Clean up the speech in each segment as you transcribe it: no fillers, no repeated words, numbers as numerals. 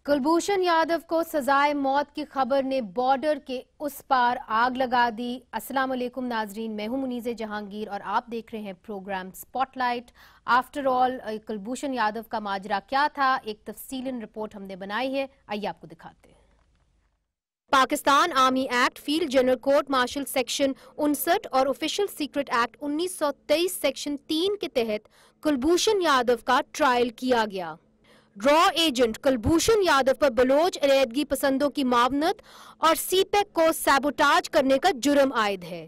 कुलभूषण यादव को सजाए मौत की खबर ने बॉर्डर के उस पार आग लगा दी। अस्सलाम वालेकुम नाजरीन, मैं हूं मुनीज़े जहांगीर और आप देख रहे हैं program spotlight. After all Kulbhushan Yadav का माजरा क्या था, एक तफसीलन रिपोर्ट हमने बनाई है, आइए आपको दिखाते हैं। Pakistan army act, field general court martial section 59 और ऑफिशियल सीक्रेट एक्ट 1923 सेक्शन 3 के तहत कुलभूषण यादव का ट्रायल किया गया। रॉ एजेंट कुलभूषण यादव पर बलोच अलीहदगी पसंदों की मावनत और सीपेक को सैबोटाज करने का जुर्म आयद है।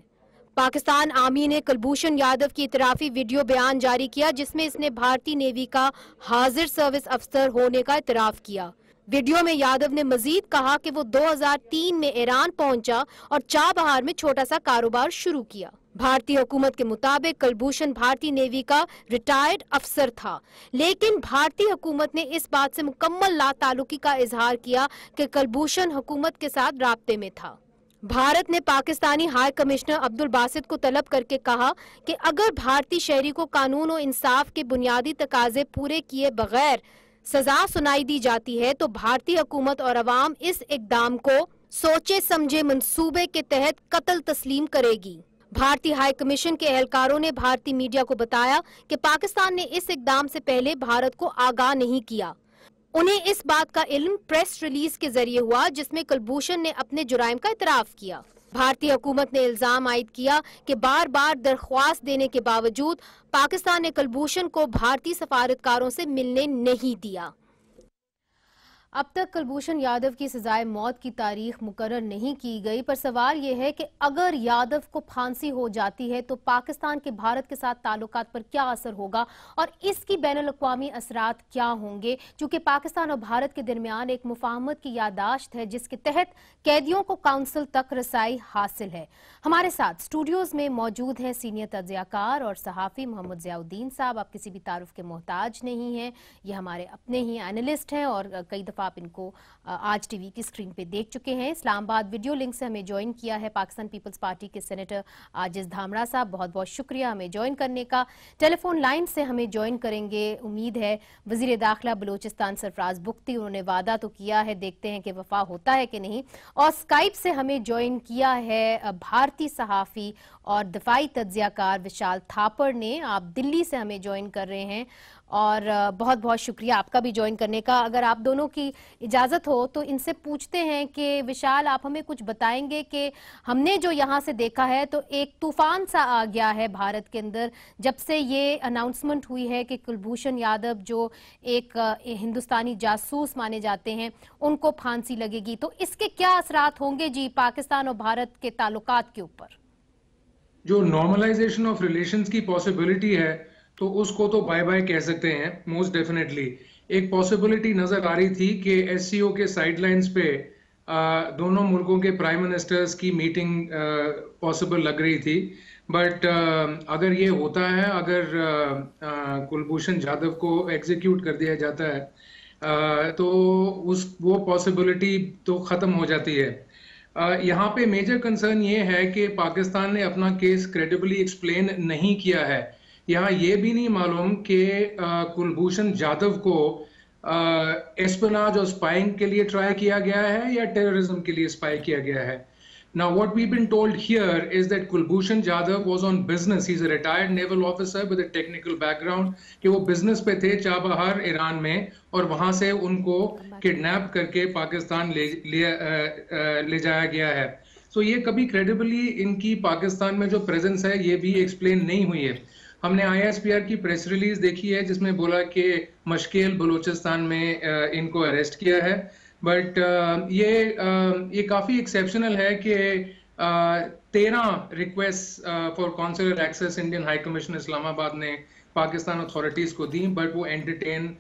पाकिस्तान आर्मी ने कुलभूषण यादव की इतराफी वीडियो बयान जारी किया, जिसमें इसने भारतीय नेवी का हाजिर सर्विस अफसर होने का इतराफ किया। वीडियो में यादव ने मजीद कहा कि वो 2003 में ईरान पहुंचा और चाबहार में छोटा सा कारोबार शुरू किया। भारतीय हुकूमत के मुताबिक कुलभूषण भारतीय नेवी का रिटायर्ड अफसर था, लेकिन भारतीय हुकूमत ने इस बात से मुकम्मल लाताल्लुकी का इजहार किया कि कुलभूषण हुकूमत के साथ राब्ते में था। भारत ने पाकिस्तानी हाई कमिश्नर अब्दुल बासित को तलब करके कहा कि अगर भारतीय शहरी को कानून और इंसाफ के बुनियादी तकाजे पूरे किए बगैर सजा सुनाई दी जाती है तो भारतीय हुकूमत और अवाम इस इकदाम को सोचे समझे मंसूबे के तहत कत्ल तस्लीम करेगी। भारतीय हाई कमीशन के एहलकारों ने भारतीय मीडिया को बताया कि पाकिस्तान ने इस इकदाम से पहले भारत को आगाह नहीं किया। उन्हें इस बात का इल्म प्रेस रिलीज के जरिए हुआ जिसमें कुलभूषण ने अपने जुराइम का इतराफ किया। भारतीय हुकूमत ने इल्जाम आयद किया कि बार बार दरख्वास्त देने के बावजूद पाकिस्तान ने कुलभूषण को भारतीय सफारतकारों से मिलने नहीं दिया। अब तक कुलभूषण यादव की सजाए मौत की तारीख मुकर्रर नहीं की गई, पर सवाल यह है कि अगर यादव को फांसी हो जाती है तो पाकिस्तान के भारत के साथ ताल्लुकात पर क्या असर होगा और इसकी बैनुल-अक़वामी असरात क्या होंगे, क्योंकि पाकिस्तान और भारत के दरमियान एक मुफाहमत की यादाश्त है जिसके तहत कैदियों को काउंसिल तक रसाई हासिल है। हमारे साथ स्टूडियोज में मौजूद हैं सीनियर तज्ज़ियाकार और सहाफ़ी मोहम्मद ज़ियाउद्दीन साहब। आप किसी भी तारुफ के मोहताज नहीं हैं, ये हमारे अपने ही एनालिस्ट हैं और कई दफ़ा आप इनको आज टीवी की स्क्रीन पे देख चुके हैं। इस्लामाबाद वीडियो लिंक से हमें ज्वाइन किया है पाकिस्तान पीपल्स पार्टी के सेनेटर आजिज धामड़ा साहब, बहुत बहुत शुक्रिया हमें ज्वाइन करने का। टेलीफोन लाइन से हमें ज्वाइन करेंगे, उम्मीद है, वजीर दाखिला बलूचिस्तान सरफराज बुख्ती। उन्होंने वादा तो किया है, देखते हैं कि वफा होता है कि नहीं। और स्काइप से हमें ज्वाइन किया है भारतीय सहाफ़ी और दफाई तज्ज़ियाकार विशाल थापड़ ने। आप दिल्ली से हमें ज्वाइन कर रहे हैं और बहुत बहुत शुक्रिया आपका भी ज्वाइन करने का। अगर आप दोनों की इजाज़त हो तो इनसे पूछते हैं कि विशाल, आप हमें कुछ बताएंगे कि हमने जो यहाँ से देखा है तो एक तूफान सा आ गया है भारत के अंदर जब से ये अनाउंसमेंट हुई है कि कुलभूषण यादव जो एक हिंदुस्तानी जासूस माने जाते हैं उनको फांसी लगेगी, तो इसके क्या असरात होंगे जी पाकिस्तान और भारत के ताल्लुकात के ऊपर? जो नॉर्मलाइजेशन ऑफ रिलेशंस की पॉसिबिलिटी है तो उसको तो बाय बाय कह सकते हैं। मोस्ट डेफिनेटली एक पॉसिबिलिटी नजर आ रही थी कि एससीओ के साइडलाइंस पे दोनों मुल्कों के प्राइम मिनिस्टर्स की मीटिंग पॉसिबल लग रही थी, बट अगर ये होता है, अगर कुलभूषण यादव को एग्जीक्यूट कर दिया जाता है तो वो पॉसिबिलिटी तो ख़त्म हो जाती है। यहाँ पे मेजर कंसर्न ये है कि पाकिस्तान ने अपना केस क्रेडिबली एक्सप्लेन नहीं किया है। यहाँ ये भी नहीं मालूम कि कुलभूषण यादव को एस्पिनाज और स्पाइंग के लिए ट्राई किया गया है या टेररिज्म के लिए स्पाई किया गया है। Now what we've been told here is that Kulbhushan Yadav was on business. He's a retired naval officer with a technical background. कि वो business पे थे चाबहार ईरान में और वहाँ से उनको किडनैप करके पाकिस्तान ले जाया गया है। So ये कभी क्रेडिबली इनकी पाकिस्तान में जो प्रेजेंस है ये भी एक्सप्लेन नहीं हुई है। हमने ISPR की प्रेस रिलीज देखी है जिसमें बोला कि मशकेल बलूचिस्तान में इनको अरेस्ट किया है, बट ये काफ़ी एक्सेप्शनल है कि 13 request for consular access Indian high commission Islamabad ने पाकिस्तान अथॉरिटीज़ को दी, बट वो एंटरटेन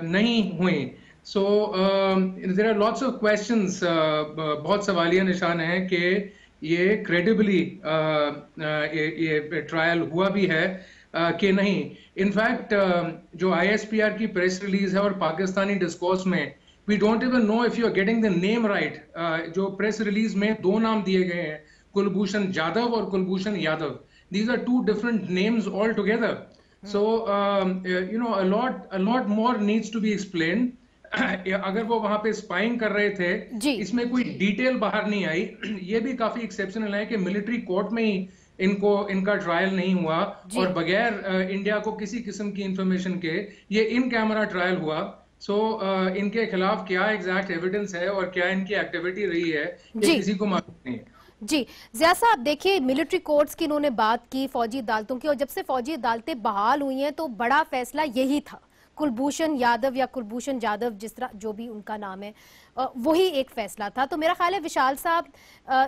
नहीं हुई। So there are lots of questions, बहुत सवालिया निशान है कि ये क्रेडिबली ये ट्रायल हुआ भी है कि नहीं। इनफैक्ट जो ISPR की प्रेस रिलीज है और पाकिस्तानी डिस्कोर्स में We don't even know if you are getting the name right. जो प्रेस रिलीज में दो नाम दिए गए हैं, कुलभूषण यादव और Kulbhushan Yadav. These are two different names altogether. So a lot more needs to be explained. अगर वो वहां पे स्पाइंग कर रहे थे, इसमें कोई डिटेल बाहर नहीं आई। ये भी काफी एक्सेप्शनल है कि मिलिट्री कोर्ट में ही इनका ट्रायल नहीं हुआ और बगैर इंडिया को किसी किस्म की इंफॉर्मेशन के ये इन कैमरा ट्रायल हुआ। सो इनके खिलाफ क्या एग्जैक्ट एविडेंस है और क्या इनकी एक्टिविटी रही है, ये किसी को मालूम नहीं है। जी ज़िया साहब, देखिए मिलिट्री कोर्ट्स की इन्होंने बात की, फौजी अदालतों की, और जब से फौजी अदालतें बहाल हुई हैं तो बड़ा फैसला यही था, कुलभूषण यादव या कुलभूषण जाधव, जिस तरह जो भी उनका नाम है, वही एक फैसला था। तो मेरा ख्याल है विशाल साहब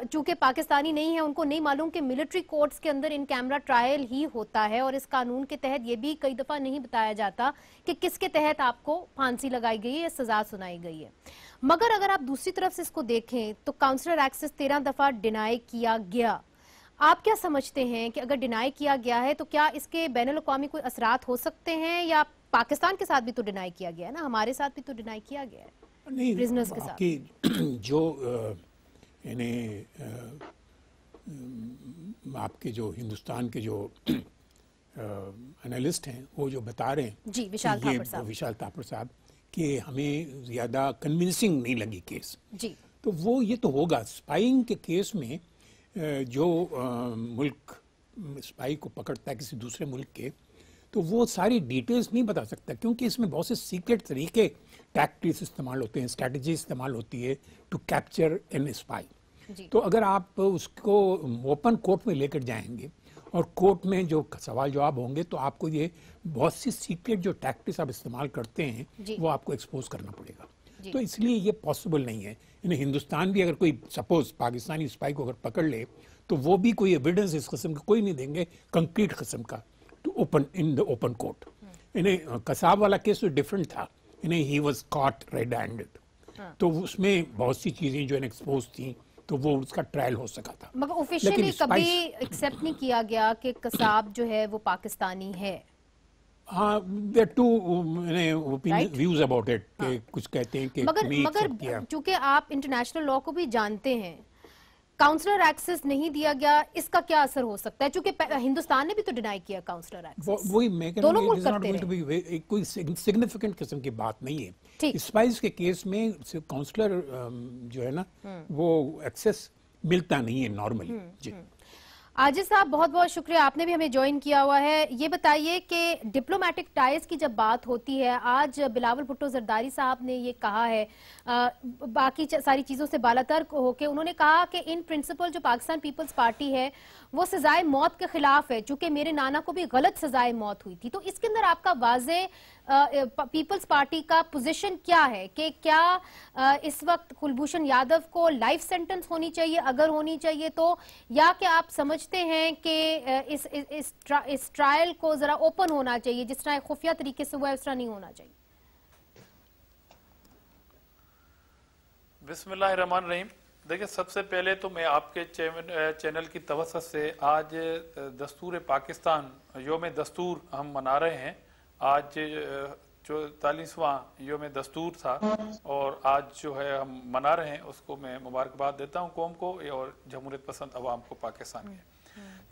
चूंकि पाकिस्तानी नहीं है, उनको नहीं मालूम कि मिलिट्री कोर्ट्स के अंदर इन कैमरा ट्रायल ही होता है और इस कानून के तहत ये भी कई दफा नहीं बताया जाता कि किसके तहत आपको फांसी लगाई गई है या सजा सुनाई गई है। मगर अगर आप दूसरी तरफ से इसको देखें तो काउंसलर एक्सेस 13 दफा डिनाई किया गया। आप क्या समझते हैं कि अगर डिनाई किया गया है तो क्या इसके बैनुल अक़वामी कोई असरात हो सकते हैं, या पाकिस्तान के साथ भी तो डिनाई किया गया है ना, हमारे साथ भी तो डिनाई किया गया है नहीं, प्रिजनर्स के साथ। जो आपके जो हिंदुस्तान के जो एनालिस्ट हैं वो जो बता रहे हैं जी, विशाल थापर साहब कि हमें ज्यादा कन्विंसिंग नहीं लगी केस जी, तो वो ये तो होगा स्पाइंग के केस में जो मुल्क स्पाई को पकड़ता है किसी दूसरे मुल्क के, तो वो सारी डिटेल्स नहीं बता सकता क्योंकि इसमें बहुत से सीक्रेट तरीके टैक्टिक्स इस्तेमाल होते हैं, स्ट्रैटेजी इस्तेमाल होती है टू कैप्चर एन स्पाई। तो अगर आप उसको ओपन कोर्ट में लेकर जाएंगे और कोर्ट में जो सवाल जवाब होंगे तो आपको ये बहुत सी सीक्रेट जो टैक्टिक्स आप इस्तेमाल करते हैं वो आपको एक्सपोज करना पड़ेगा। तो इसलिए ये पॉसिबल नहीं है। इन्हें हिंदुस्तान भी अगर कोई सपोज पाकिस्तानी स्पाई को अगर पकड़ ले तो वो भी कोई एविडेंस इस किस्म का कोई नहीं देंगे कंक्रीट किस्म का to open in the open court. इन्हें कसाब वाला केस तो डिफरेंट था, इन्हें he was caught red handed, तो उसमें बहुत सी चीजें जो एक्सपोज थी तो वो उसका ट्रायल हो सका था। मगर ऑफिशियली कभी एक्सेप्ट नहीं किया गया कि कसाब जो है वो पाकिस्तानी है। हाँ, there two views about it, कुछ कहते हैं कि मगर चूंकि आप इंटरनेशनल लॉ को भी जानते हैं, काउंसलर एक्सेस नहीं दिया गया, इसका क्या असर हो सकता है? चूंकि हिंदुस्तान ने भी तो डिनाई किया काउंसलर एक्सेस। वही मैं कह रहा हूं, कोई सिग्निफिकेंट किस्म की बात नहीं है। स्पाइस के केस में काउंसलर जो है ना वो एक्सेस मिलता नहीं है नॉर्मली। जी आजिज साहब, बहुत बहुत शुक्रिया, आपने भी हमें ज्वाइन किया हुआ है। ये बताइए कि डिप्लोमेटिक टाइज की जब बात होती है, आज बिलावल भुट्टो जरदारी साहब ने ये कहा है, बाकी सारी चीज़ों से बालातर होके उन्होंने कहा कि इन प्रिंसिपल जो पाकिस्तान पीपल्स पार्टी है वो सजाए मौत के खिलाफ है, चूंकि मेरे नाना को भी गलत सजाए मौत हुई थी। तो इसके अंदर आपका वाजे पीपल्स पार्टी का पोजीशन क्या है कि क्या इस वक्त कुलभूषण यादव को लाइफ सेंटेंस होनी चाहिए, अगर होनी चाहिए तो, या कि आप समझते हैं कि इस ट्रायल को जरा ओपन होना चाहिए, जिस तरह खुफिया तरीके से हुआ है उस तरह नहीं होना चाहिए? बिस्मिल्लाहिर्रहमानिर्रहीम। देखिए, सबसे पहले तो मैं आपके चैनल की तवज्जो से आज दस्तूर पाकिस्तान योम दस्तूर हम मना रहे हैं। आज जो 44वां योम दस्तूर था और आज जो है हम मना रहे हैं, उसको मैं मुबारकबाद देता हूं कौम को और जमहूरियत पसंद अवाम को पाकिस्तान के।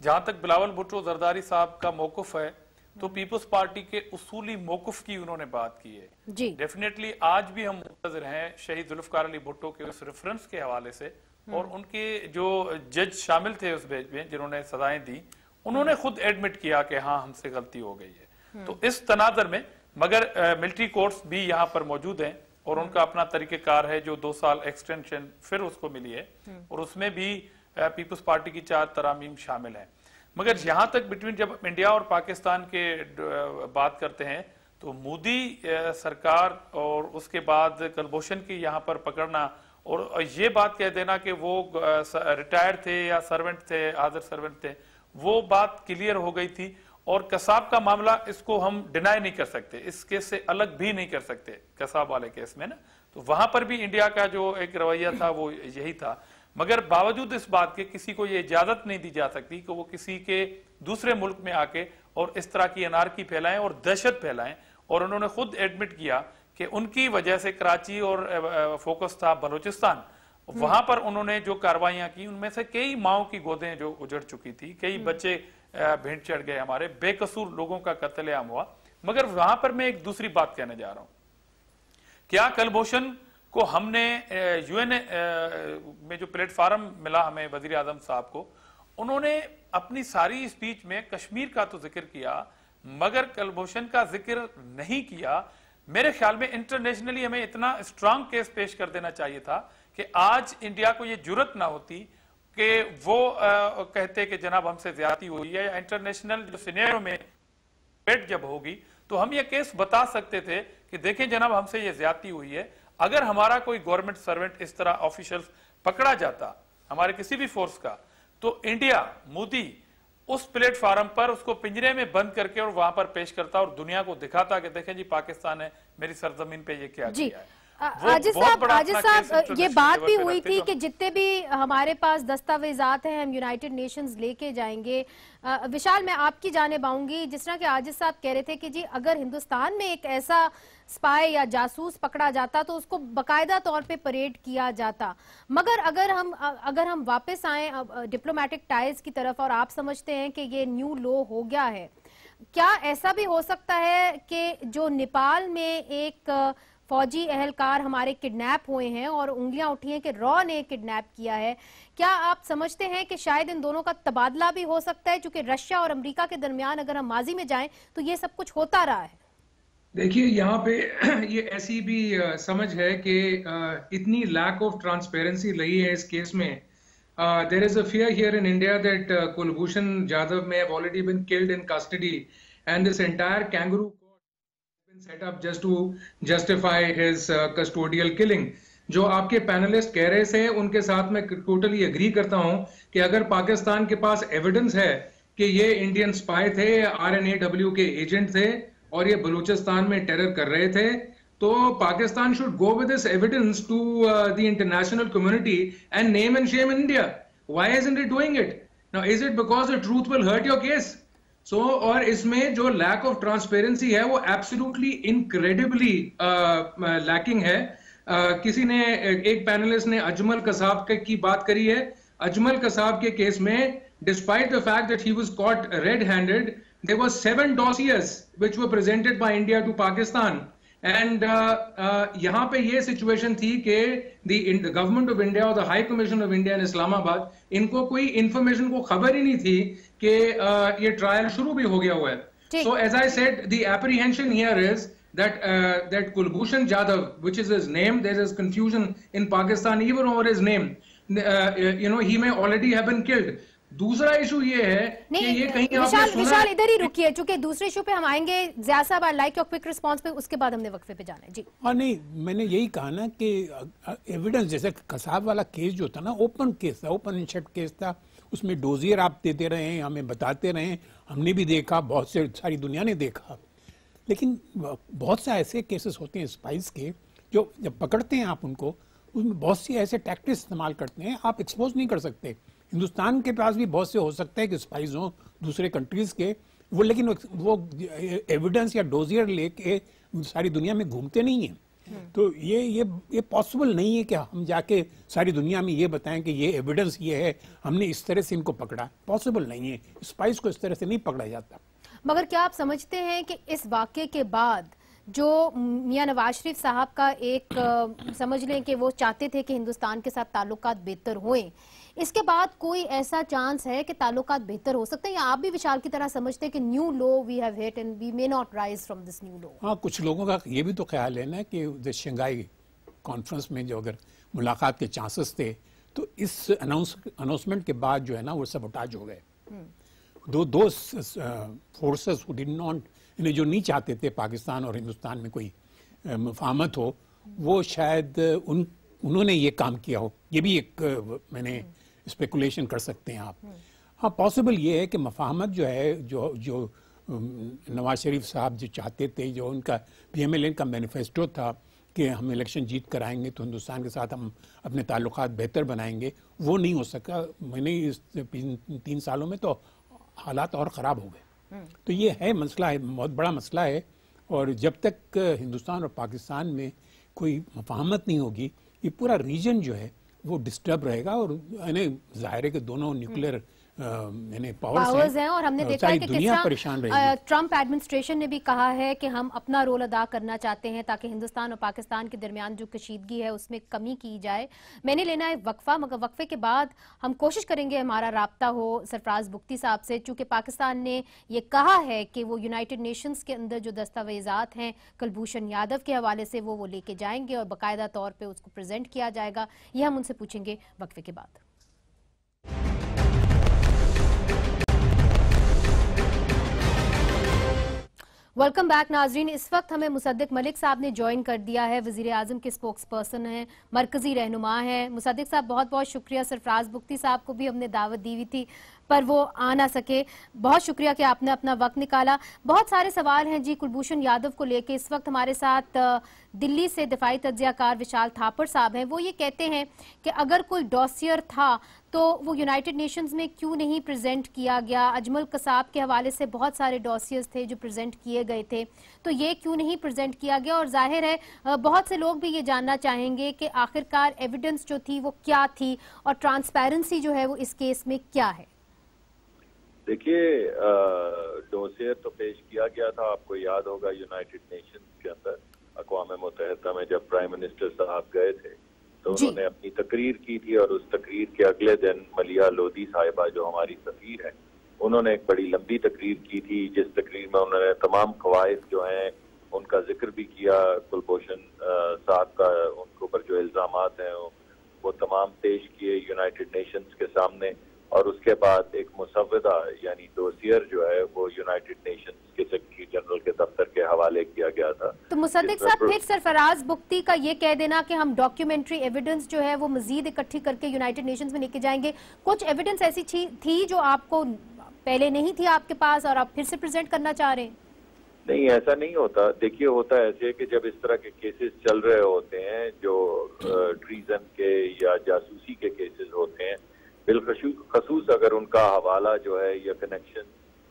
जहां तक बिलावल भुट्टो जरदारी साहब का मौक़िफ़ है तो पीपल्स पार्टी के उसूली मौक़िफ़ की उन्होंने बात की है। डेफिनेटली आज भी हम मुंतज़िर हैं शहीद जुल्फ़िकार अली भुट्टो के उस रेफरेंस के हवाले से, और उनके जो जज शामिल थे उस बेंच में जिन्होंने सजाएं दी, उन्होंने खुद एडमिट किया कि हाँ हमसे गलती हो गई है। तो इस तनाज़र में मगर मिलिट्री कोर्ट्स भी यहाँ पर मौजूद हैं और उनका अपना तरीक़ेकार है जो 2 साल एक्सटेंशन फिर उसको मिली है, और उसमें भी पीपल्स पार्टी की 4 तरामीम शामिल है। मगर यहाँ तक बिटवीन जब इंडिया और पाकिस्तान के बात करते हैं तो मोदी सरकार और उसके बाद कुलभूषण की यहाँ पर पकड़ना और ये बात कह देना कि वो रिटायर्ड थे या सर्वेंट थे, हाजिर सर्वेंट थे, वो बात क्लियर हो गई थी। और कसाब का मामला, इसको हम डिनाई नहीं कर सकते, इस केस से अलग भी नहीं कर सकते कसाब वाले केस में ना, तो वहां पर भी इंडिया का जो एक रवैया था वो यही था। मगर बावजूद इस बात के किसी को ये इजाजत नहीं दी जा सकती कि वो किसी के दूसरे मुल्क में आके और इस तरह की अनारकी फैलाएं और दहशत फैलाएं। और उन्होंने खुद एडमिट किया कि उनकी वजह से कराची और फोकस था बलूचिस्तान, वहां पर उन्होंने जो कार्रवाइयां की उनमें से कई माओ की गोदें जो उजड़ चुकी थी, कई बच्चे भेंट चढ़ गए, हमारे बेकसूर लोगों का कत्लेआम हुआ। मगर वहां पर मैं एक दूसरी बात कहने जा रहा हूं क्या कुलभूषण को हमने यूएन में जो प्लेटफार्म मिला हमें वजीर आजम साहब को, उन्होंने अपनी सारी स्पीच में कश्मीर का तो जिक्र किया मगर कुलभूषण का जिक्र नहीं किया। मेरे ख्याल में इंटरनेशनली हमें इतना स्ट्रांग केस पेश कर देना चाहिए था कि आज इंडिया को ये जुर्रत ना होती कि वो कहते कि जनाब हमसे ज्यादती हुई है, या इंटरनेशनल जो सिनेरियो में डेट जब होगी तो हम ये केस बता सकते थे कि देखें जनाब हमसे ये ज्यादती हुई है। अगर हमारा कोई गवर्नमेंट सर्वेंट इस तरह ऑफिशियल पकड़ा जाता हमारे किसी भी फोर्स का, तो इंडिया मोदी उस प्लेटफार्म पर उसको पिंजरे में बंद करके और वहां पर पेश करता और दुनिया को दिखाता कि देखें जी पाकिस्तान है मेरी सरजमीन पे ये क्या किया है। आजिज साहब ये बात भी हुई थी कि जितने भी हमारे पास दस्तावेजात हैं हम यूनाइटेड नेशंस लेके जाएंगे। विशाल, मैं आपकी जानिब आऊंगी। जिस तरह के आजिज साहब कह रहे थे कि जी अगर हिंदुस्तान में एक ऐसा स्पाई या जासूस पकड़ा जाता तो उसको बकायदा तौर पे परेड किया जाता, मगर अगर हम वापस आए डिप्लोमेटिक टाइज की तरफ और आप समझते हैं कि ये न्यू लॉ हो गया है, क्या ऐसा भी हो सकता है कि जो नेपाल में एक फौजी एहलकार हमारे किडनैप हुए हैं और उंगलियां उठी हैं कि रॉ ने किडनैप किया है, क्या आप समझते हैं कि शायद इन दोनों का तबादला भी हो सकता है? क्योंकि रशिया और अमेरिका के दरमियान अगर हम माजी में जाएं तो ये सब कुछ होता रहा है। देखिए यहाँ पे ये ऐसी भी समझ है कि इतनी लैक ऑफ ट्रांसपेरेंसी रही है इस केस में। There is a fear here in India that Kulbhushan Jadhav may have already been killed in custody and this entire kangaroo set up just to justify his custodial killing। जो आपके panelist कह रहे थे उनके साथ मैं टोटली एग्री करता हूं कि अगर पाकिस्तान के पास एविडेंस है कि ये इंडियन स्पाई थे, RNAW के एजेंट थे और ये बलूचिस्तान में टेरर कर रहे थे, तो Pakistan should go with this evidence to the international community and name and shame India. Why isn't it doing it now? Is it because the truth will hurt your case? और इसमें जो लैक ऑफ ट्रांसपेरेंसी है वो absolutely incredibly lacking है। किसी ने, एक panelist ने अजमल कसाब की बात करी है। अजमल कसाब के केस में despite the fact that he was caught red handed, there were 7 dossiers which were presented by India to Pakistan and यहाँ पे ये सिचुएशन थी कि द गवर्नमेंट ऑफ इंडिया और the high commission of India in Islamabad, इनको कोई information को खबर ही नहीं थी कि ये ट्रायल शुरू भी हो गया हुआ है। So as I said the apprehension here is that Kulbhushan Jadhav, which is his name, there is confusion in Pakistan even over his name, he may already have been killed। दूसरा issue ये है कि ये कहीं विशाल इधर ही रुकिए, चूंकि दूसरे इशू पे हम आएंगे। ज़िया साहब, I like your quick response पे, उसके बाद हमने वक्फे पे जाना है जी। हाँ नहीं, मैंने यही कहा ना कि एविडेंस, जैसे कसाब वाला केस जो था ना, ओपन केस था, ओपन एंड शट केस था, उसमें डोजियर आप देते रहे, हमें बताते रहे, हमने भी देखा, बहुत से सारी दुनिया ने देखा। लेकिन बहुत से ऐसे केसेस होते हैं स्पाइस के जो जब पकड़ते हैं आप उनको, उसमें बहुत सी ऐसे टैक्टिक्स इस्तेमाल करते हैं, आप एक्सपोज नहीं कर सकते। हिंदुस्तान के पास भी बहुत से हो सकते हैं कि स्पाइस हों दूसरे कंट्रीज के, वो लेकिन वो एविडेंस या डोजियर लेके सारी दुनिया में घूमते नहीं हैं। तो ये पॉसिबल नहीं है कि हम जाके सारी दुनिया में ये बताएं कि ये एविडेंस ये है, हमने इस तरह से इनको पकड़ा। पॉसिबल नहीं है, स्पाइस को इस तरह से नहीं पकड़ा जाता। मगर क्या आप समझते हैं कि इस वाक़े के बाद जो मियां नवाज शरीफ साहब का एक समझ लें कि वो चाहते थे कि हिंदुस्तान के साथ ताल्लुकात बेहतर होएं, इसके बाद कोई ऐसा चांस है कि ताल्लुकात बेहतर हो सकते हैं, या आप भी विशाल की तरह समझते हैं कि new law we have hit and we may not rise from this new law? हाँ, कुछ लोगों का ये भी तो ख्याल है ना कि शंघाई कॉन्फ्रेंस में जो अगर मुलाकात के चांसेस थे, तो इस अनाउंसमेंट के बाद जो है ना वो सबोटाज हो गए। दो फोर्सेस जो नहीं चाहते थे पाकिस्तान और हिंदुस्तान में कोई मुफाहमत हो, वो शायद उन्होंने ये काम किया हो। ये भी एक मैंने स्पेकुलेशन कर सकते हैं आप। हाँ, पॉसिबल ये है कि मुफाहमत जो है, जो नवाज शरीफ साहब जो चाहते थे, जो उनका PMLN का मैनिफेस्टो था कि हम इलेक्शन जीत कर आएंगे तो हिंदुस्तान के साथ हम अपने ताल्लुकात बेहतर बनाएंगे, वो नहीं हो सका। मैंने इस 3 सालों में तो हालात और ख़राब हो गए। तो ये है मसला, है बहुत बड़ा मसला है। और जब तक हिंदुस्तान और पाकिस्तान में कोई मुफाहमत नहीं होगी, ये पूरा रीजन जो है वो डिस्टर्ब रहेगा। और ज़ाहिर है कि दोनों न्यूक्लियर यानी पावर्स हैं और हमने देखा है कि दुनिया परेशान रहेगी। ट्रंप एडमिनिस्ट्रेशन ने भी कहा है कि हम अपना रोल अदा करना चाहते हैं ताकि हिंदुस्तान और पाकिस्तान के दरमियान जो कशीदगी है उसमें कमी की जाए। मैंने लेना है वक्फा, मगर वक्फे के बाद हम कोशिश करेंगे हमारा राब्ता हो सरफराज बुख्ती साहब से, चूंकि पाकिस्तान ने ये कहा है कि वो यूनाइटेड नेशंस के अंदर जो दस्तावेजात हैं कुलभूषण यादव के हवाले से वो लेके जाएंगे और बाकायदा तौर पर उसको प्रेजेंट किया जाएगा। ये हम उनसे पूछेंगे वक्फे के बाद। वेलकम बैक नाजरीन। इस वक्त हमें मुसद्दिक मलिक साहब ने ज्वाइन कर दिया है, वजीर आजम के स्पोक्स पर्सन हैं, मरकजी रहनुमा हैं। मुसद्दिक साहब बहुत बहुत शुक्रिया। सरफराज बुख्ती साहब को भी हमने दावत दी हुई थी पर वो आ ना सके, बहुत शुक्रिया कि आपने अपना वक्त निकाला। बहुत सारे सवाल हैं जी कुलभूषण यादव को लेके। इस वक्त हमारे साथ दिल्ली से दिफाई तज्जियाकार विशाल थापर साहब हैं। वो ये कहते हैं कि अगर कोई डॉसियर था तो वो यूनाइटेड नेशंस में क्यों नहीं प्रेजेंट किया गया। अजमल कसाब के हवाले से बहुत सारे डॉसियर्स थे जो प्रेजेंट किए गए थे, तो ये क्यों नहीं प्रेजेंट किया गया। और जाहिर है बहुत से लोग भी ये जानना चाहेंगे कि आखिरकार एविडेंस जो थी वो क्या थी और ट्रांसपेरेंसी जो है वो इस केस में क्या है। देखिए, डोसियर तो पेश किया गया था, आपको याद होगा यूनाइटेड नेशंस के अंदर अक़वाम मुत्तहिदा में जब प्राइम मिनिस्टर साहब गए थे तो उन्होंने अपनी तकरीर की थी और उस तकरीर के अगले दिन मलिया लोधी साहिबा जो हमारी सफीर है उन्होंने एक बड़ी लंबी तकरीर की थी, जिस तकरीर में उन्होंने तमाम खवाइफ जो हैं उनका जिक्र भी किया। कुलभूषण साहब का उनके ऊपर जो इल्जामात हैं वो तमाम पेश किए यूनाइटेड नेशंस के सामने और उसके बाद एक मुसव्वदा यानी डोसियर जो है वो यूनाइटेड नेशंस के सेक्रेटरी जनरल के दफ्तर के हवाले किया गया था। तो मुसद्दिक साहब फिर सरफराज बुख्ती का ये कह देना कि हम डॉक्यूमेंट्री एविडेंस जो है वो मजीद इकट्ठी करके यूनाइटेड नेशंस में लेके जाएंगे, कुछ एविडेंस ऐसी थी जो आपको पहले नहीं थी आपके पास और आप फिर से प्रेजेंट करना चाह रहे हैं? नहीं, ऐसा नहीं होता। देखिए, होता ऐसे कि जब इस तरह के केसेस चल रहे होते हैं जो ट्रीजन के या जासूसी के केसेस होते हैं, बिलखसूस अगर उनका हवाला जो है या कनेक्शन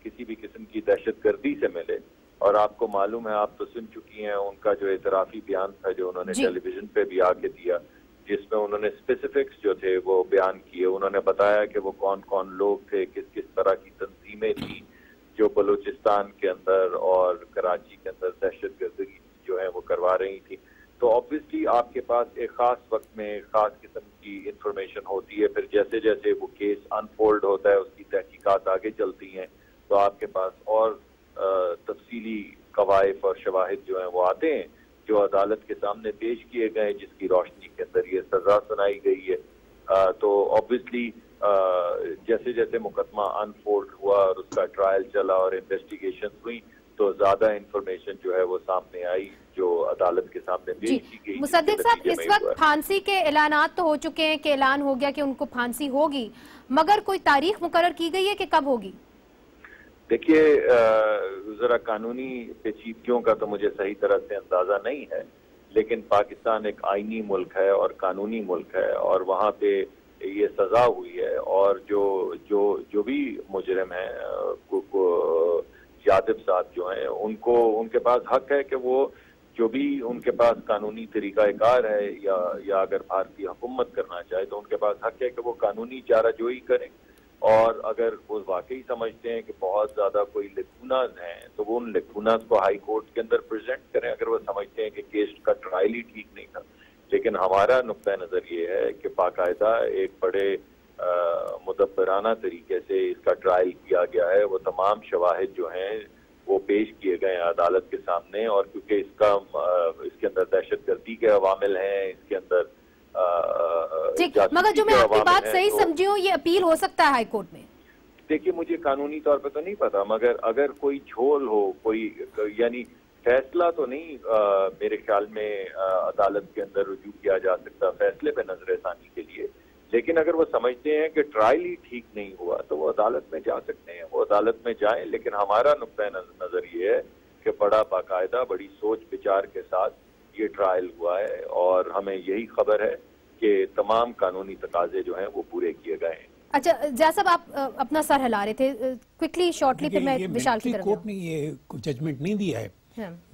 किसी भी किस्म की दहशतगर्दी से मिले, और आपको मालूम है, आप तो सुन चुकी हैं उनका जो एतराफी बयान था जो उन्होंने टेलीविजन पे भी आके दिया, जिसमें उन्होंने स्पेसिफिक्स जो थे वो बयान किए। उन्होंने बताया कि वो कौन कौन लोग थे, किस किस तरह की तंजीमें थी जो बलूचिस्तान के अंदर और कराची के अंदर दहशतगर्दी जो है वो करवा रही थी। तो ऑब्वियसली आपके पास एक खास वक्त में खास किस्म की इंफॉर्मेशन होती है, फिर जैसे जैसे वो केस अनफोल्ड होता है उसकी तहकीकात आगे चलती हैं तो आपके पास और तफसीली कवायफ और शवाहिद जो हैं वो आते हैं जो अदालत के सामने पेश किए गए, जिसकी रोशनी के अंदर ये सजा सुनाई गई है। तो ऑब्वियसली जैसे जैसे मुकदमा अनफोल्ड हुआ और उसका ट्रायल चला और इन्वेस्टिगेशन हुई तो ज्यादा इंफॉर्मेशन जो है वो सामने आई जो अदालत के सामने पेश की गई। मुसद्दिक साहब, इस वक्त फांसी के ऐलानात तो हो चुके हैं कि ऐलान हो गया कि उनको फांसी होगी, मगर कोई तारीख मुकर्रर की गई है कि कब होगी? देखिए, जरा कानूनी पेचीदगियों का तो मुझे सही तरह से अंदाजा नहीं है, लेकिन पाकिस्तान एक आईनी मुल्क है और कानूनी मुल्क है और वहाँ पे ये सजा हुई है और जो भी मुजरिम है यादव साहब जो हैं उनके पास हक है कि वो जो भी उनके पास कानूनी तरीकाकार है या अगर भारतीय हुकूमत करना चाहे तो उनके पास हक है कि वो कानूनी चाराजोई करें। और अगर वो वाकई समझते हैं कि बहुत ज्यादा कोई लेकुनाज हैं तो वो उन लेकुनाज को हाई कोर्ट के अंदर प्रेजेंट करें, अगर वो समझते हैं कि केस का ट्रायल ही ठीक नहीं था। लेकिन हमारा नुक्ता नजर ये है कि बाकायदा एक बड़े मुदब्बराना तरीके से इसका ट्रायल किया गया है, वो तमाम शवाहिद जो हैं वो पेश किए गए हैं अदालत के सामने। और क्योंकि इसके अंदर दहशतगर्दी के अवामिल हैं, इसके अंदर मगर जो मैं आपकी बात सही समझी हूँ, ये अपील हो सकता है हाई कोर्ट में। देखिए, मुझे कानूनी तौर पे तो नहीं पता, मगर अगर कोई झोल हो, कोई यानी फैसला तो नहीं मेरे ख्याल में अदालत के अंदर रुजू किया जा सकता फैसले पे नजरसानी के लिए। लेकिन अगर वो समझते हैं कि ट्रायल ही ठीक नहीं हुआ तो वो अदालत में जा सकते हैं, वो अदालत में जाएं। लेकिन हमारा नुक्ता नजर ये है कि बड़ा बाकायदा बड़ी सोच विचार के साथ ये ट्रायल हुआ है और हमें यही खबर है कि तमाम कानूनी तकाजे जो हैं वो पूरे किए गए हैं। अच्छा, जैसा आप अपना सर हिला रहे थे, क्विकली शॉर्टली फिर मैं विशाल की तरफ। कोर्ट ने ये जजमेंट नहीं दिया है,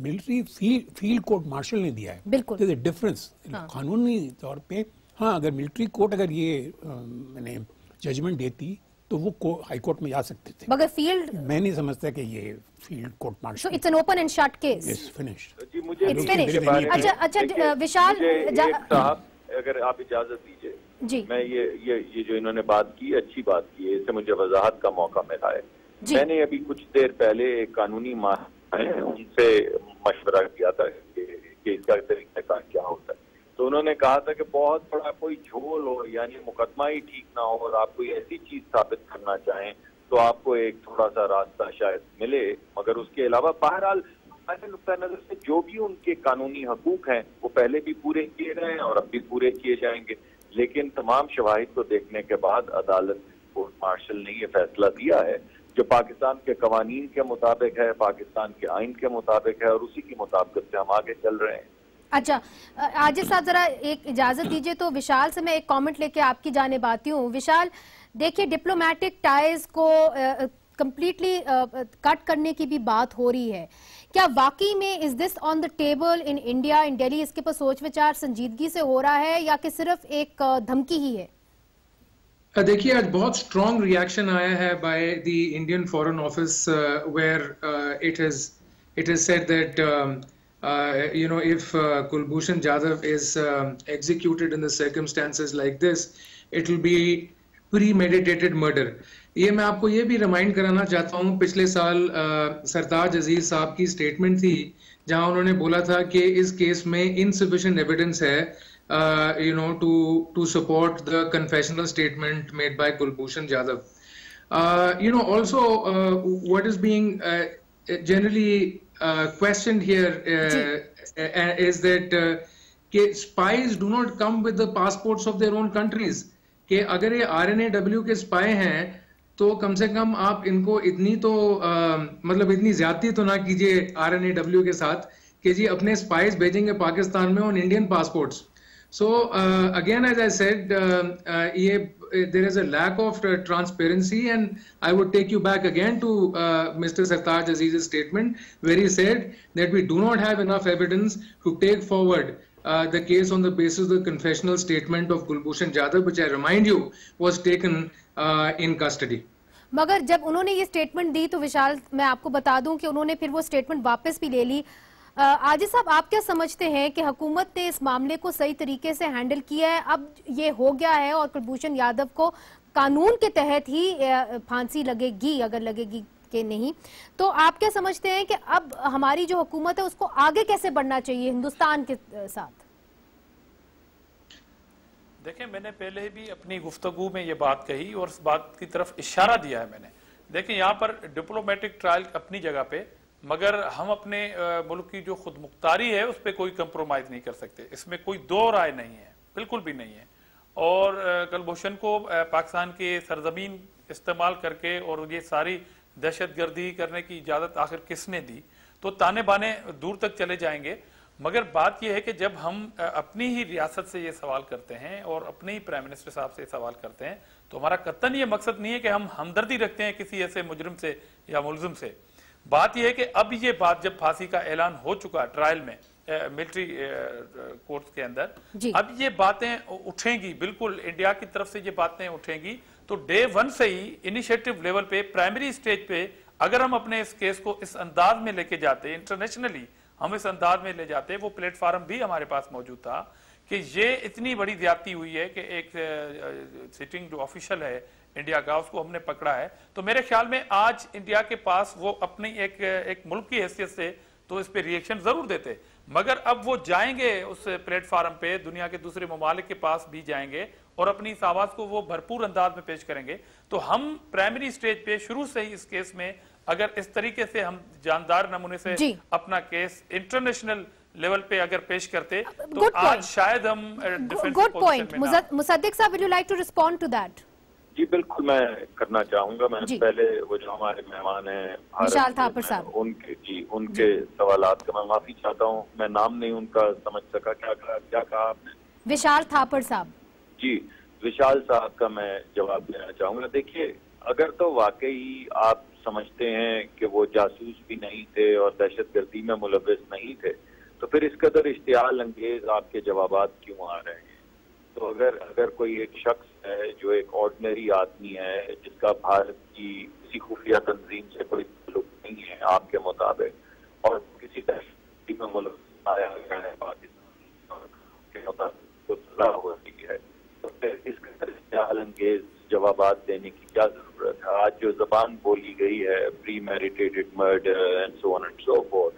मिलिट्री फील्ड कोर्ट मार्शल ने दिया है। बिल्कुल डिफरेंस कानूनी तौर पे। हाँ, अगर मिलिट्री कोर्ट अगर ये मैंने जजमेंट देती तो वो हाई कोर्ट में जा सकते थे। मगर फील्ड, मैं नहीं समझता कि ये field court martial. So it's an open and shut case. It's finished. जी मुझे It's finished. अच्छा विशाल, साहब अगर आप इजाजत दीजिए जी, मैं ये जो इन्होंने बात की अच्छी बात की है, इससे मुझे वजाहत का मौका मिला है। जी। मैंने अभी कुछ देर पहले एक कानूनी माहिर है उनसे मशवरा किया था कि इसका तरीकाकार क्या होता है, तो उन्होंने कहा था कि बहुत बड़ा कोई झोल हो, यानी मुकदमा ही ठीक ना हो और आप कोई ऐसी चीज साबित करना चाहें तो आपको एक थोड़ा सा रास्ता शायद मिले, मगर उसके अलावा बहरहाल हमारे नुक्ता नजर से जो भी उनके कानूनी हकूक हैं वो पहले भी पूरे किए गए हैं और अब भी पूरे किए जाएंगे। लेकिन तमाम शवाहिद को देखने के बाद अदालत कोर्ट मार्शल ने ये फैसला दिया है जो पाकिस्तान के कवानीन के मुताबिक है, पाकिस्तान के आइन के मुताबिक है और उसी की मुताबिक से हम आगे चल रहे हैं। अच्छा आजिज साहब जरा एक इजाजत दीजिए तो विशाल से मैं एक कमेंट लेके आपकी जानिब आती हूँ। विशाल देखिए, डिप्लोमेटिक टाइज को कंप्लीटली कट करने की भी बात हो रही है, क्या वाकई में is this on the table in India, in Delhi? इसके पर सोच विचार संजीदगी से हो रहा है या कि सिर्फ एक धमकी ही है? देखिए आज बहुत स्ट्रॉन्ग रिएक्शन आया है by the Indian foreign office where it is said that you know, if Kulbhushan Jadhav is executed in the circumstances like this, it will be premeditated murder. ये मैं आपको ये भी रिमाइंड कराना चाहता हूँ, पिछले साल सरताज अजीज साहब की स्टेटमेंट थी जहां उन्होंने बोला था कि इस केस में इनसफिशिएंट एविडेंस है you know to support the confessional statement made by Kulbhushan Jadhav. You know, also what is being generally questioned here is that spies do not come with the passports of their own countries. कि अगर ये RNAW के spy हैं तो कम से कम आप इनको इतनी तो मतलब इतनी ज्यादती तो ना कीजिए RNAW के साथ कि जी अपने स्पाइस भेजेंगे पाकिस्तान में on Indian passports. So again, as I said, there is a lack of transparency, and I would take you back again to Mr. Sartaj Aziz's statement, where he said that we do not have enough evidence to take forward the case on the basis of the confessional statement of Kulbhushan Jadhav, which I remind you was taken in custody. मगर जब उन्होंने ये statement दी तो विशाल मैं आपको बता दूं कि उन्होंने फिर वो स्टेटमेंट वापस भी ले ली. आजिज साहब, आप क्या समझते हैं कि हुकूमत ने इस मामले को सही तरीके से हैंडल किया है? अब ये हो गया है और कुलभूषण यादव को कानून के तहत ही फांसी लगेगी, अगर लगेगी कि नहीं, तो आप क्या समझते हैं कि अब हमारी जो हुकूमत है उसको आगे कैसे बढ़ना चाहिए हिंदुस्तान के साथ? देखिए, मैंने पहले भी अपनी गुफ्तगू में ये बात कही और इस बात की तरफ इशारा दिया है मैंने. देखिए, यहाँ पर डिप्लोमेटिक ट्रायल अपनी जगह पे, मगर हम अपने मुल्क की जो खुद मुख्तारी है उस पर कोई कंप्रोमाइज नहीं कर सकते. इसमें कोई दो राय नहीं है, बिल्कुल भी नहीं है. और कुलभूषण को पाकिस्तान के सरजमीन इस्तेमाल करके और ये सारी दहशतगर्दी करने की इजाजत आखिर किसने दी? तो ताने बाने दूर तक चले जाएंगे. मगर बात यह है कि जब हम अपनी ही रियासत से ये सवाल करते हैं और अपने ही प्राइम मिनिस्टर साहब से सवाल करते हैं, तो हमारा कतई ये मकसद नहीं है कि हम हमदर्दी रखते हैं किसी ऐसे मुजरिम से या मुलजिम से. बात यह है कि अब ये बात जब फांसी का ऐलान हो चुका ट्रायल में मिलिट्री कोर्ट के अंदर, अब ये बातें उठेंगी, बिल्कुल इंडिया की तरफ से ये बातें उठेंगी. तो डे वन से ही इनिशिएटिव लेवल पे, प्राइमरी स्टेज पे अगर हम अपने इस केस को इस अंदाज में लेके जाते, इंटरनेशनली हम इस अंदाज में ले जाते, वो प्लेटफॉर्म भी हमारे पास मौजूद था कि ये इतनी बड़ी ज्यादती हुई है कि एक सिटिंग जो ऑफिशियल है इंडिया का, उसको हमने पकड़ा है. तो मेरे ख्याल में आज इंडिया के पास वो अपनी एक मुल्क की हैसियत से तो इस पे रिएक्शन जरूर देते, मगर अब वो जाएंगे उस प्लेटफॉर्म पे, दुनिया के दूसरे ममालिक के पास भी जाएंगे और अपनी इस आवाज को वो भरपूर अंदाज में पेश करेंगे. तो हम प्राइमरी स्टेज पे शुरू से ही इस केस में अगर इस तरीके से हम जानदार नमूने से अपना केस इंटरनेशनल लेवल पे अगर पेश करते तो आज शायद हम गुड पॉइंट. मुसद्दिक साहब, will you like to respond to that? जी बिल्कुल, मैं करना चाहूंगा. मैं पहले वो जो हमारे मेहमान हैं विशाल थापर साहब, उनके सवालात का मैं माफी चाहता हूँ, मैं नाम नहीं उनका समझ सका. क्या कहा आपने? विशाल थापर साहब. जी, विशाल साहब का मैं जवाब देना चाहूंगा. देखिए, अगर तो वाकई आप समझते हैं कि वो जासूस भी नहीं थे और दहशतगर्दी में मुलव्वस नहीं थे, तो फिर इस कदर इश्तियाल अंगेज आपके जवाबात क्यों आ रहे हैं? तो अगर कोई एक शख्स है जो एक ऑर्डिनरी आदमी है जिसका भारत की किसी खुफिया तंजीम से कोई ताल्लुक नहीं है आपके मुताबिक, और किसी तहसील में मुल्क आया गया है पाकिस्तान के मुताबिक तो सजा हो रही है, तो फिर इसका अंगेज जवाबात देने की क्या जरूरत है? आज जो जबान बोली गई है, pre meditated murder and so on and so fourth,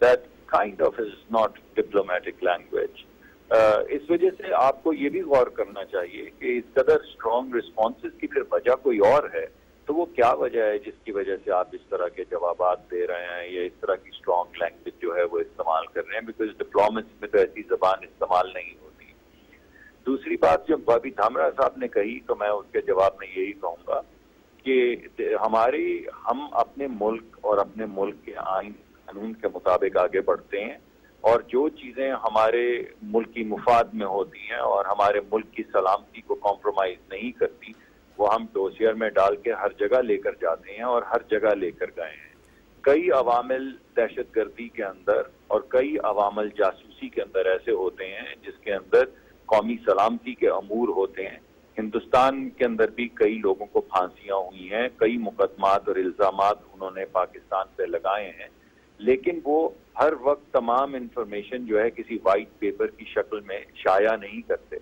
that kind of is not diplomatic language. इस वजह से आपको ये भी गौर करना चाहिए कि इस कदर स्ट्रॉन्ग रिस्पॉन्सेज की फिर वजह कोई और है, तो वो क्या वजह है जिसकी वजह से आप इस तरह के जवाबात दे रहे हैं या इस तरह की स्ट्रॉन्ग लैंग्वेज जो है वो इस्तेमाल कर रहे हैं? बिकॉज डिप्लोमेसी में तो ऐसी जबान इस्तेमाल नहीं होती। दूसरी बात जो बॉबी धामरा साहब ने कही, तो मैं उसके जवाब में यही कहूंगा कि हम अपने मुल्क और अपने मुल्क के आइन कानून के मुताबिक आगे बढ़ते हैं, और जो चीजें हमारे मुल्क की मुफाद में होती हैं और हमारे मुल्क की सलामती को कॉम्प्रोमाइज नहीं करती, वो हम डोसियर में डाल के हर जगह लेकर जाते हैं और हर जगह लेकर गए हैं। कई अवामिल दहशतगर्दी के अंदर और कई अवामिल जासूसी के अंदर ऐसे होते हैं जिसके अंदर कौमी सलामती के अमूर होते हैं। हिंदुस्तान के अंदर भी कई लोगों को फांसियां हुई हैं, कई मुकदमात और इल्जामात उन्होंने पाकिस्तान पे लगाए हैं, लेकिन वो हर वक्त तमाम इंफॉर्मेशन जो है किसी वाइट पेपर की शक्ल में शाया नहीं करते।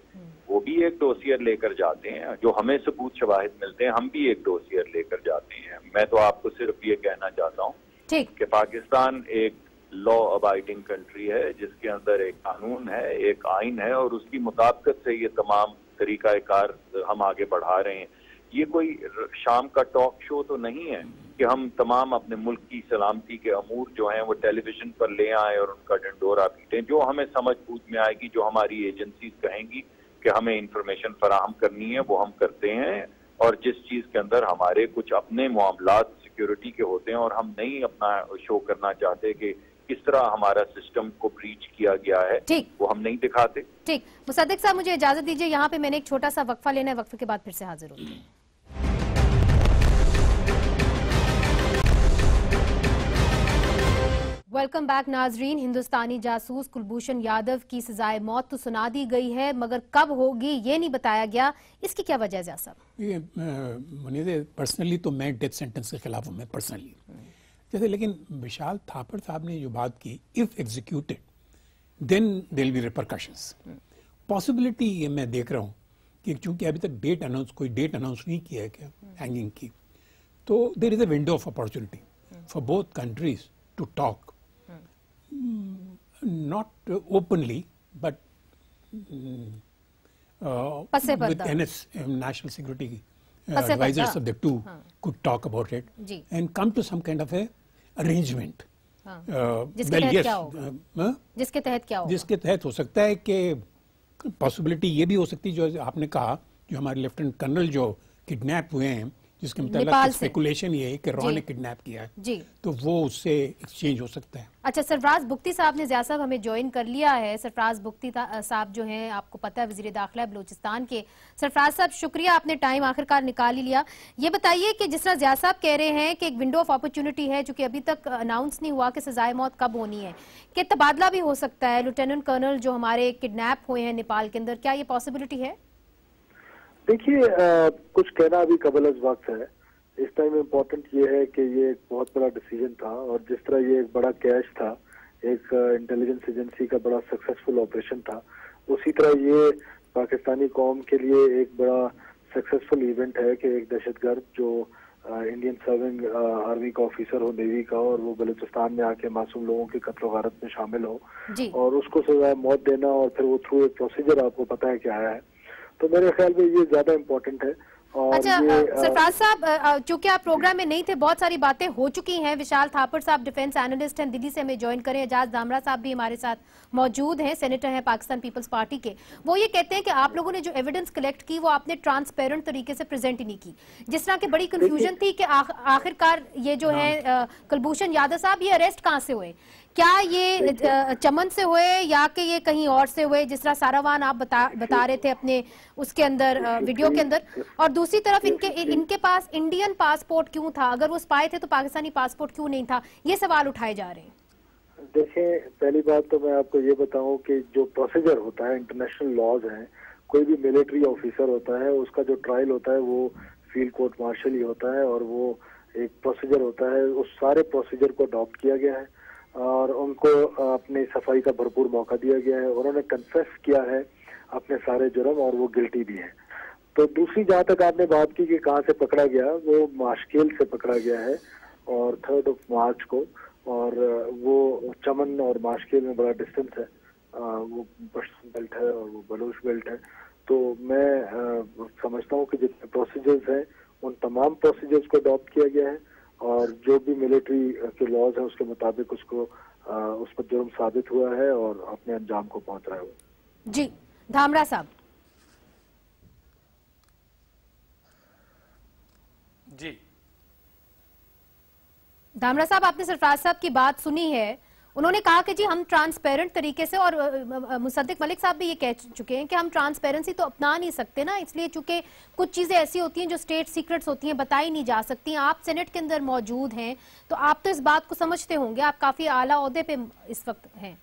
वो भी एक डोसियर लेकर जाते हैं, जो हमें सबूत शवाहिद मिलते हैं हम भी एक डोसियर लेकर जाते हैं। मैं तो आपको सिर्फ ये कहना चाहता हूँ कि पाकिस्तान एक लॉ अबाइडिंग कंट्री है जिसके अंदर एक कानून है, एक आइन है, और उसकी मुताबिकत से ये तमाम तरीकाकार हम आगे बढ़ा रहे हैं। ये कोई शाम का टॉक शो तो नहीं है कि हम तमाम अपने मुल्क की सलामती के अमूर जो हैं वो टेलीविजन पर ले आए और उनका डंडोरा पीटें। जो हमें समझ बूझ में आएगी, जो हमारी एजेंसीज कहेंगी कि हमें इंफॉर्मेशन फराहम करनी है, वो हम करते हैं। और जिस चीज के अंदर हमारे कुछ अपने मामलात सिक्योरिटी के होते हैं और हम नहीं अपना शो करना चाहते कि किस तरह हमारा सिस्टम को ब्रीच किया गया है, वो हम नहीं दिखाते। ठीक, मुसद्दिक साहब मुझे इजाजत दीजिए, यहाँ पे मैंने एक छोटा सा वक्फा लेना है, वक्फे के बाद फिर से हाजिर होते हैं। वेलकम बैक नाजरीन। हिंदुस्तानी जासूस कुलभूषण यादव की सजाए मौत तो सुना दी गई है, मगर कब होगी ये नहीं बताया गया। इसकी क्या वजह है ज़िया साहब? ये मुनीर, पर्सनली तो मैं डेथ सेंटेंस के खिलाफ हूँ, मैं पर्सनली जैसे, लेकिन विशाल थापर साहब ने जो बात की, if executed then there will be repercussions. Possibility ये मैं देख रहा हूँ कि चूंकि अभी तक कोई डेट अनाउंस नहीं किया है क्या हैंगिंग की, तो there is a window of opportunity for both countries to talk, not openly but with national security advisors of the two could talk about it and come to some kind of a arrangement. जिसके तहत क्या होगा? जिसके तहत हो सकता है कि पॉसिबिलिटी ये भी हो सकती है, जो आपने कहा, जो हमारे लेफ्टिनेंट कर्नल जो किडनैप हुए हैं, जिसके मतलब स्पेकुलेशन ये है कि रॉ ने किडनैप किया है जी, तो वो उससे एक्सचेंज हो सकता है। अच्छा, सरफराज बुख्ती साहब ने ज़िया साहब हमें ज्वाइन कर लिया है। सरफराज बुख्ती साहब जो हैं, आपको पता है, वजीर दाखिला बलूचिस्तान के। सरफराज साहब शुक्रिया, आपने टाइम आखिरकार निकाल ही लिया। ये बताइए कि जिस तरह ज़िया साहब कह रहे हैं कि एक विंडो ऑफ अपॉर्चुनिटी है, चूंकि अभी तक अनाउंस नहीं हुआ कि सजाए मौत कब होनी है, कि तबादला भी हो सकता है। लेफ्टिनेंट कर्नल जो हमारे किडनैप हुए हैं नेपाल के अंदर, क्या ये पॉसिबिलिटी है? देखिए, कुछ कहना अभी कबल वक्त है। इस टाइम इम्पोर्टेंट ये है कि ये एक बहुत बड़ा डिसीजन था, और जिस तरह ये एक बड़ा कैश था, एक इंटेलिजेंस एजेंसी का बड़ा सक्सेसफुल ऑपरेशन था, उसी तरह ये पाकिस्तानी कौम के लिए एक बड़ा सक्सेसफुल इवेंट है कि एक दहशतगर्द जो इंडियन सर्विंग आर्मी का ऑफिसर हो, नेवी का, और वो बलूचिस्तान में आके मासूम लोगों के कत्ल गारत में शामिल हो और उसको सजाए मौत देना, और फिर वो थ्रू एक प्रोसीजर आपको पता है क्या आया है। तो मेरे ख्याल में ये ज्यादा इम्पोर्टेंट है। अच्छा सरफराज साहब, चूंकि आप प्रोग्राम में नहीं थे, बहुत सारी बातें हो चुकी हैं। विशाल थापर साहब डिफेंस एनालिस्ट हैं, दिल्ली से हमें ज्वाइन करें। एजाज दामरा साहब भी हमारे साथ मौजूद हैं, सेनेटर हैं पाकिस्तान पीपल्स पार्टी के। वो ये कहते हैं कि आप लोगों ने जो एविडेंस कलेक्ट की वो आपने ट्रांसपेरेंट तरीके से प्रेजेंट ही नहीं की। जिस तरह की बड़ी कंफ्यूजन थी कि आखिरकार ये जो है कुलभूषण यादव साहब, ये अरेस्ट कहाँ से हुए? क्या ये चमन से हुए या कि ये कहीं और से हुए, जिस तरह सारावान आप बता रहे थे अपने उसके अंदर वीडियो के अंदर? और दूसरी तरफ इनके पास इंडियन पासपोर्ट क्यों था? अगर वो स्पाई थे तो पाकिस्तानी पासपोर्ट क्यों नहीं था? ये सवाल उठाए जा रहे हैं। देखें, पहली बात तो मैं आपको ये बताऊं कि जो प्रोसीजर होता है, इंटरनेशनल लॉज हैं, कोई भी मिलिट्री ऑफिसर होता है उसका जो ट्रायल होता है वो फील्ड कोर्ट मार्शल ही होता है, और वो एक प्रोसीजर होता है, उस सारे प्रोसीजर को अडॉप्ट किया गया है और उनको अपनी सफाई का भरपूर मौका दिया गया है। उन्होंने कन्फेस किया है अपने सारे जुर्म और वो गिल्टी भी है। तो दूसरी जहाँ तक आपने बात की कि कहाँ से पकड़ा गया, वो माशकेल से पकड़ा गया है और 3 मार्च को, और वो चमन और माशकेल में बड़ा डिस्टेंस है, वो पश्चिम बेल्ट है और वो बलूच बेल्ट है। तो मैं समझता हूँ कि जितने प्रोसीजर्स हैं उन तमाम प्रोसीजर्स को अडॉप्ट किया गया है और जो भी मिलिट्री के लॉज है उसके मुताबिक उसको उस पर जुर्म साबित हुआ है और अपने अंजाम को पहुंच रहा है वो। जी धामरा साहब। जी धामरा साहब, आपने सरफराज साहब की बात सुनी है। उन्होंने कहा कि जी हम ट्रांसपेरेंट तरीके से, और मुसद्दिक मलिक साहब भी ये कह चुके हैं कि हम ट्रांसपेरेंसी तो अपना नहीं सकते ना, इसलिए चूंकि कुछ चीजें ऐसी होती हैं जो स्टेट सीक्रेट्स होती हैं, बताई नहीं जा सकती। आप सेनेट के अंदर मौजूद हैं तो आप तो इस बात को समझते होंगे, आप काफी आला ओहदे पे इस वक्त हैं।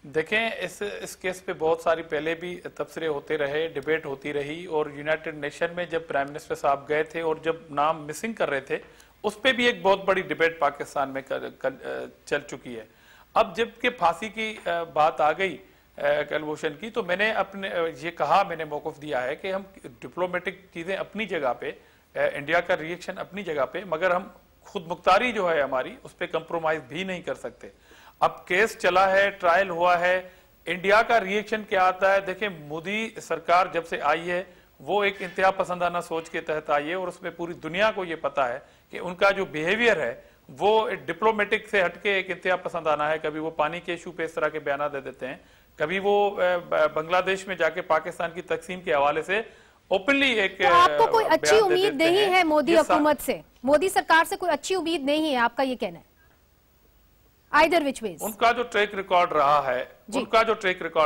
देखें, इस केस पे बहुत सारी पहले भी तबसरे होते रहे, डिबेट होती रही, और यूनाइटेड नेशन में जब प्राइम मिनिस्टर साहब गए थे और जब नाम मिसिंग कर रहे थे उस पे भी एक बहुत बड़ी डिबेट पाकिस्तान में चल चुकी है। अब जबकि फांसी की बात आ गई कुलभूषण की, तो मैंने अपने ये कहा, मैंने मौक़िफ़ दिया है कि हम डिप्लोमेटिक चीज़ें अपनी जगह पे, इंडिया का रिएक्शन अपनी जगह पे, मगर हम खुद मुख्तारी जो है हमारी उस पर कंप्रोमाइज़ भी नहीं कर सकते। अब केस चला है, ट्रायल हुआ है, इंडिया का रिएक्शन क्या आता है? देखिए, मोदी सरकार जब से आई है वो एक इंतहा पसंदाना सोच के तहत आई है और उसमें पूरी दुनिया को ये पता है कि उनका जो बिहेवियर है वो डिप्लोमेटिक से हटके एक इंतहा पसंदाना है। कभी वो पानी के इशू पे इस तरह के बयान दे देते हैं, कभी वो बांग्लादेश में जाके पाकिस्तान की तकसीम के हवाले से ओपनली एक तो आपको कोई अच्छी उम्मीद नहीं है मोदी हुकूमत से, मोदी सरकार से कोई अच्छी उम्मीद नहीं है, आपका ये कहना है? आइदर विच वेज उनका जो ट्रैक रिकॉर्ड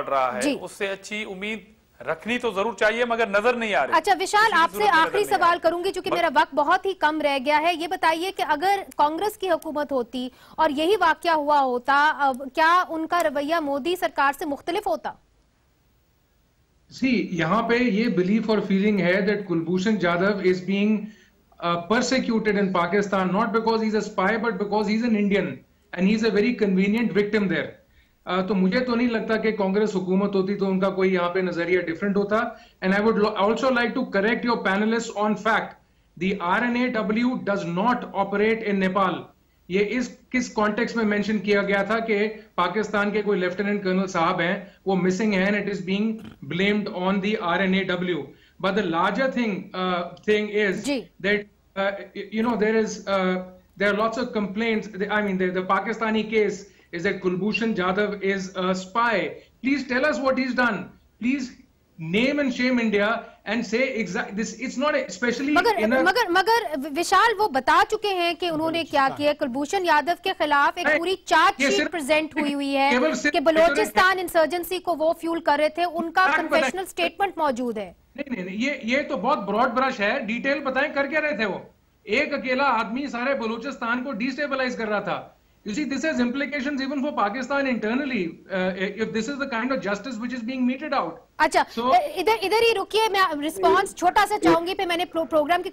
रहा है उससे अच्छी उम्मीद रखनी तो जरूर चाहिए, मगर नजर नहीं आ रही। अच्छा विशाल, आपसे आखिरी सवाल करूंगी क्योंकि मेरा वक्त बहुत ही कम रह गया है। ये बताइए कि अगर कांग्रेस की हुकूमत होती और यही वाकया हुआ होता, क्या उनका रवैया मोदी सरकार से मुख्तलिफ होता? यहाँ पे ये बिलीफ और फीलिंग है that Kulbhushan Jadhav is being persecuted in Pakistan not because he's a spy but because he's an Indian and he's a very convenient victim there. तो मुझे तो नहीं लगता कि कांग्रेस हुकूमत होती तो उनका कोई यहाँ पे नजरिया डिफरेंट होता। And I would also like to correct your panellist on fact, the RNAW does not operate in Nepal. ये इस किस कॉन्टेक्स्ट में मेंशन किया गया था कि पाकिस्तान के कोई लेफ्टिनेंट कर्नल साहब हैं वो मिसिंग हैं, it is being blamed on the RNAW. But the larger thing is that there are lots of complaints. I mean, the Pakistani case is that Kulbhushan Jadhav is a spy. Please tell us what he's done. Please name and shame India and say exactly this. It's not especially. मगर विशाल वो बता चुके हैं कि उन्होंने क्या किया। कुलभूषण यादव के खिलाफ एक पूरी चार्जशीट प्रेजेंट हुई है कि बलोचिस्तान इंसर्जेंसी को वो फ्यूल कर रहे थे, उनका कन्फेशनल स्टेटमेंट मौजूद है। नहीं, ये तो बहुत ब्रॉड ब्रश है। डिटेल बताएं कर क्या रहे थे वो? एक अकेला आदमी सारे बलूचिस्तान को डिस्टेबलाइज कर रहा था। You see, this has implications even for Pakistan internally. If this is the kind of justice which is being meted out. अच्छा, इधर ही रुकिए, मैं रिस्पांस छोटा सा चाहूंगी, पे मैंने प्रोग्राम की